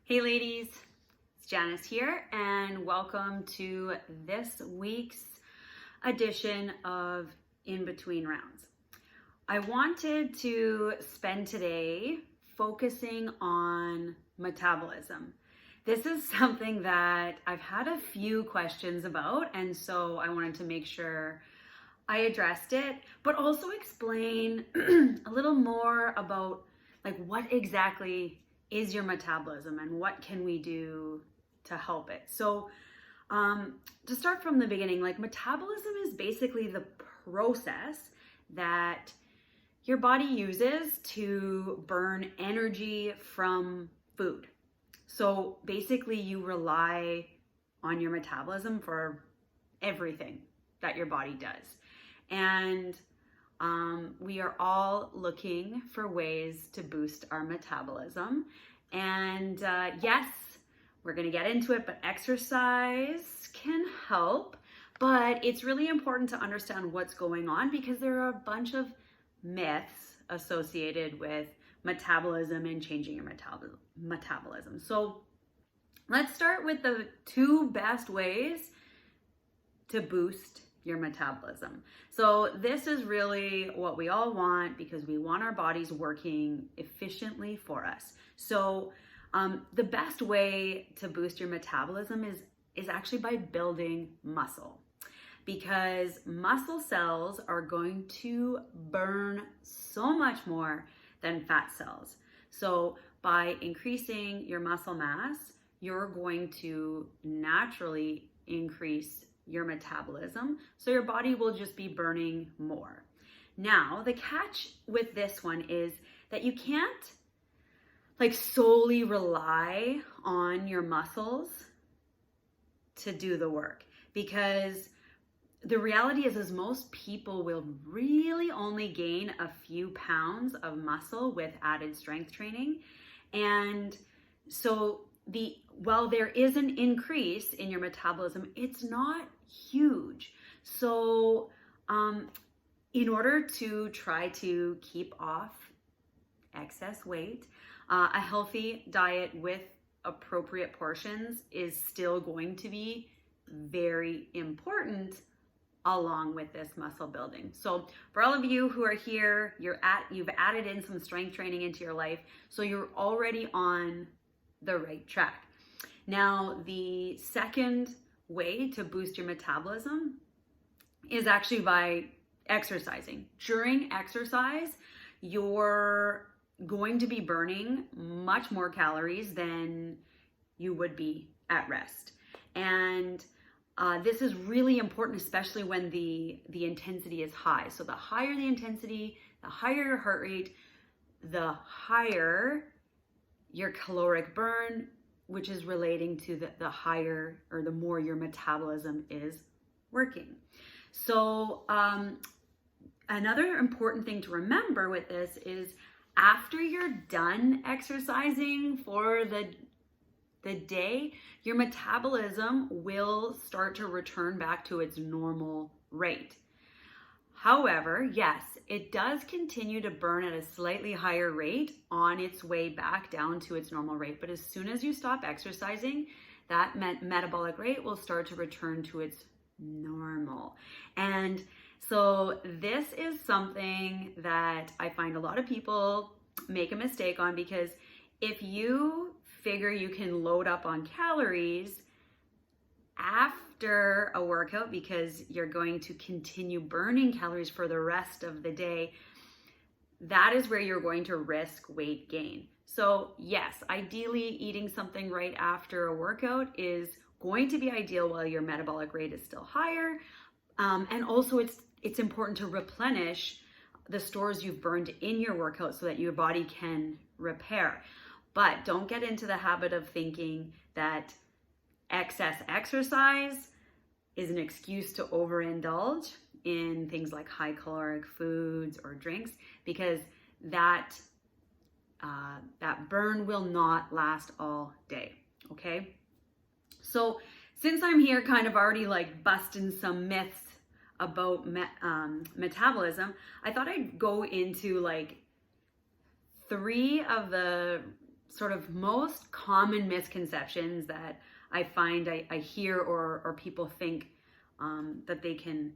Hey ladies, it's Janice here and welcome to this week's edition of In Between Rounds. I wanted to spend today focusing on metabolism. This is something that I've had a few questions about, and so I wanted to make sure I addressed it, but also explain a little more about what exactly is your metabolism and what can we do to help it. So to start from the beginning, metabolism is basically the process that your body uses to burn energy from food. So basically you rely on your metabolism for everything that your body does. And we are all looking for ways to boost our metabolism. And yes, we're going to get into it, but exercise can help. But it's really important to understand what's going on because there are a bunch of myths associated with metabolism and changing your metabolism. So let's start with the two best ways to boost your metabolism. So this is really what we all want because we want our bodies working efficiently for us. So the best way to boost your metabolism is actually by building muscle, because muscle cells are going to burn so much more than fat cells. So by increasing your muscle mass, you're going to naturally increase your metabolism, so your body will just be burning more. Now, the catch with this one is that you can't solely rely on your muscles to do the work, because the reality is most people will really only gain a few pounds of muscle with added strength training. And so while there is an increase in your metabolism, it's not huge. So in order to try to keep off excess weight, a healthy diet with appropriate portions is still going to be very important along with this muscle building. So for all of you who are here, you've added in some strength training into your life, so you're already on the right track. Now, the second way to boost your metabolism is actually by exercising. During exercise, you're going to be burning much more calories than you would be at rest. And this is really important, especially when the intensity is high. So the higher the intensity, the higher your heart rate, the higher your caloric burn, which is relating to the higher or the more your metabolism is working. So another important thing to remember with this is after you're done exercising for the day, your metabolism will start to return back to its normal rate. However, yes, it does continue to burn at a slightly higher rate on its way back down to its normal rate. But as soon as you stop exercising, that metabolic rate will start to return to its normal. And so this is something that I find a lot of people make a mistake on, because if you figure you can load up on calories after a workout because you're going to continue burning calories for the rest of the day, that is where you're going to risk weight gain. So yes, ideally eating something right after a workout is going to be ideal while your metabolic rate is still higher. And also it's important to replenish the stores you've burned in your workout so that your body can repair. But don't get into the habit of thinking that excess exercise is an excuse to overindulge in things like high caloric foods or drinks, because that burn will not last all day. Okay, so since I'm here kind of already busting some myths about metabolism, I thought I'd go into 3 of the sort of most common misconceptions that I find I hear or people think that they can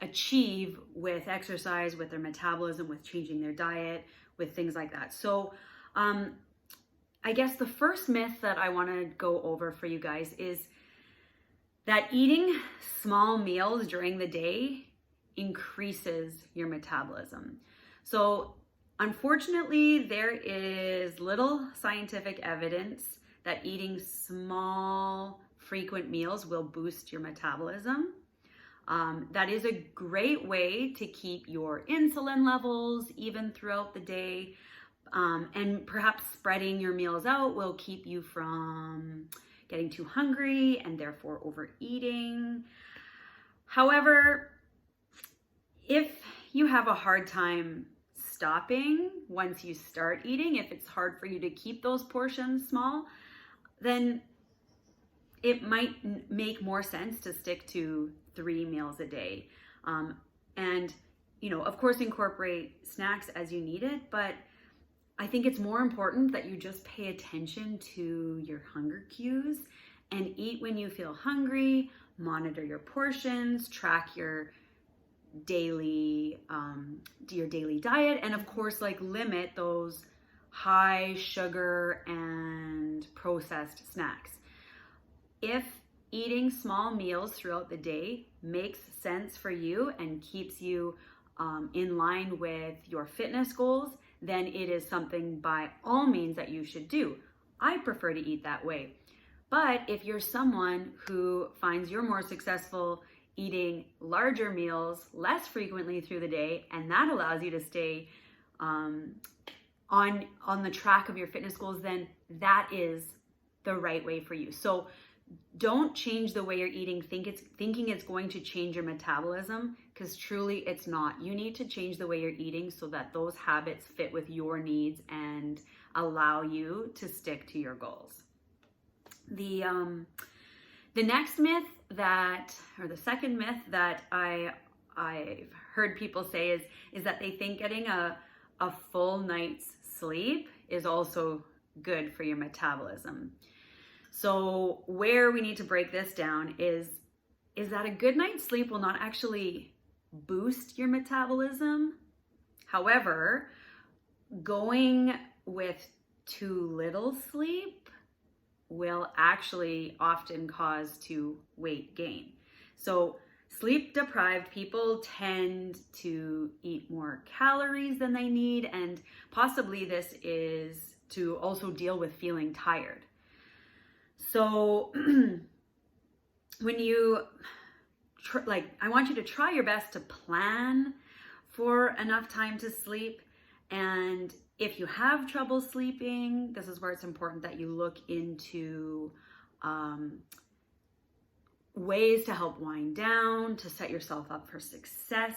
achieve with exercise, with their metabolism, with changing their diet, with things like that. So I guess the first myth that I want to go over for you guys is that eating small meals during the day increases your metabolism. So unfortunately, there is little scientific evidence that eating small, frequent meals will boost your metabolism. That is a great way to keep your insulin levels even throughout the day. And perhaps spreading your meals out will keep you from getting too hungry and therefore overeating. However, if you have a hard time stopping once you start eating, if it's hard for you to keep those portions small, then it might make more sense to stick to 3 meals a day. And, of course, incorporate snacks as you need it, but I think it's more important that you just pay attention to your hunger cues and eat when you feel hungry, monitor your portions, track your daily diet, and of course, limit those high sugar and processed snacks. If eating small meals throughout the day makes sense for you and keeps you in line with your fitness goals, then it is something by all means that you should do. I prefer to eat that way. But if you're someone who finds you're more successful eating larger meals less frequently through the day, and that allows you to stay on the track of your fitness goals, then that is the right way for you. So don't change the way you're eating thinking it's going to change your metabolism, because truly it's not. You need to change the way you're eating so that those habits fit with your needs and allow you to stick to your goals. The next myth the second myth that I've heard people say is that they think getting a full night's sleep is also good for your metabolism. So where we need to break this down is that a good night's sleep will not actually boost your metabolism. However, going with too little sleep will actually often cause to weight gain. So sleep deprived people tend to eat more calories than they need, and possibly this is to also deal with feeling tired. So when you I want you to try your best to plan for enough time to sleep. And if you have trouble sleeping, this is where it's important that you look into ways to help wind down, to set yourself up for success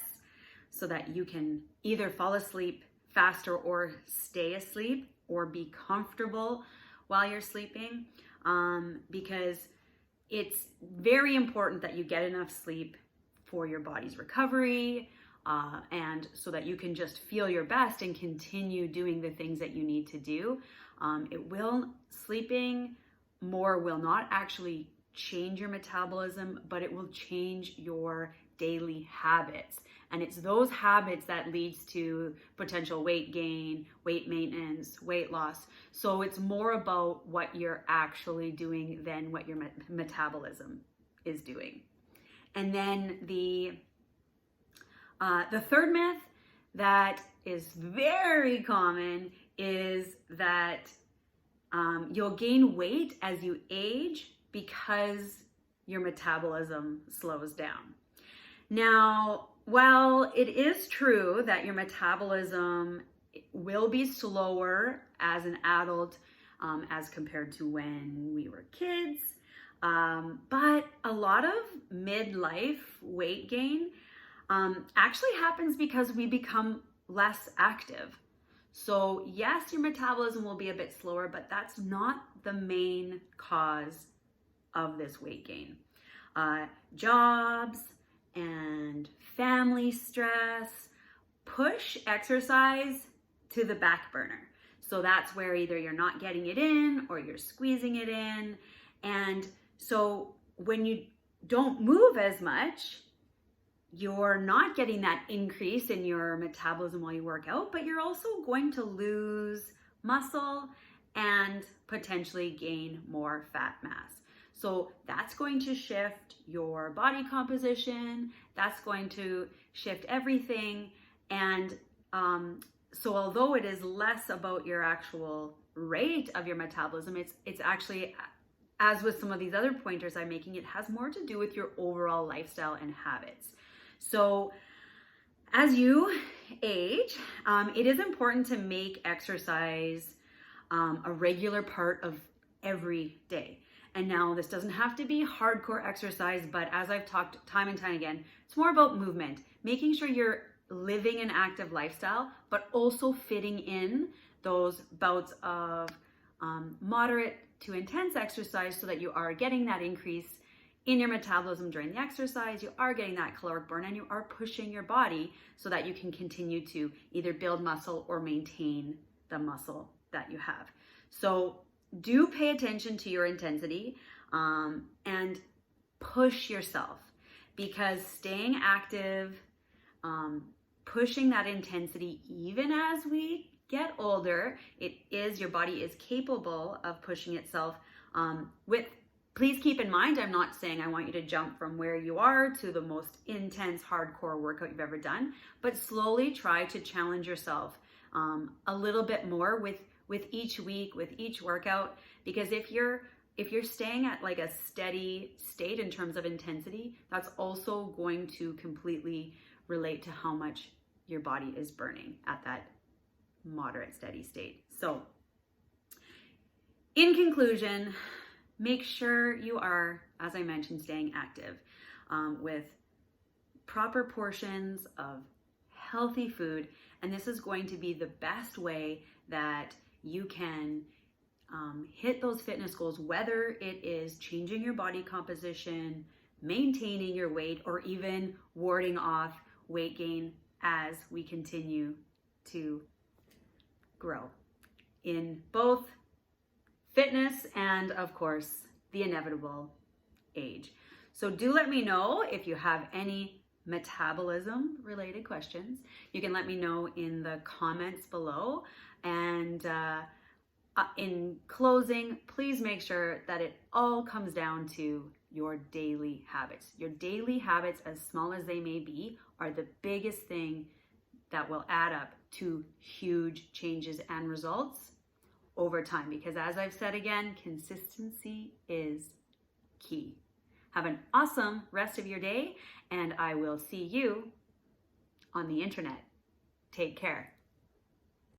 so that you can either fall asleep faster or stay asleep or be comfortable while you're sleeping. Because it's very important that you get enough sleep for your body's recovery, and so that you can just feel your best and continue doing the things that you need to do. Sleeping more will not actually change your metabolism, but it will change your daily habits. And it's those habits that leads to potential weight gain, weight maintenance, weight loss. So it's more about what you're actually doing than what your metabolism is doing. And then the third myth that is very common is that you'll gain weight as you age because your metabolism slows down. Now, while it is true that your metabolism will be slower as an adult as compared to when we were kids, but a lot of midlife weight gain actually happens because we become less active. So yes, your metabolism will be a bit slower, but that's not the main cause of this weight gain. Jobs and family stress push exercise to the back burner. So that's where either you're not getting it in or you're squeezing it in. And so when you don't move as much, you're not getting that increase in your metabolism while you work out, but you're also going to lose muscle and potentially gain more fat mass. So that's going to shift your body composition. That's going to shift everything. And so although it is less about your actual rate of your metabolism, it's actually, as with some of these other pointers I'm making, it has more to do with your overall lifestyle and habits. So as you age, it is important to make exercise a regular part of every day. And now this doesn't have to be hardcore exercise, but as I've talked time and time again, it's more about movement, making sure you're living an active lifestyle, but also fitting in those bouts of moderate to intense exercise so that you are getting that increase in your metabolism during the exercise, you are getting that caloric burn, and you are pushing your body so that you can continue to either build muscle or maintain the muscle that you have. So do pay attention to your intensity and push yourself, because staying active, pushing that intensity, even as we get older, your body is capable of pushing itself Please keep in mind, I'm not saying I want you to jump from where you are to the most intense hardcore workout you've ever done, but slowly try to challenge yourself a little bit more with each week, with each workout, because if you're staying at like a steady state in terms of intensity, that's also going to completely relate to how much your body is burning at that moderate steady state. So in conclusion, make sure you are, as I mentioned, staying active with proper portions of healthy food. And this is going to be the best way that you can hit those fitness goals, whether it is changing your body composition, maintaining your weight, or even warding off weight gain as we continue to grow in both fitness and, of course, the inevitable age. So do let me know if you have any metabolism related questions. You can let me know in the comments below. And in closing, please make sure that it all comes down to your daily habits. Your daily habits, as small as they may be, are the biggest thing that will add up to huge changes and results over time, because as I've said again, consistency is key. Have an awesome rest of your day, and I will see you on the internet. Take care.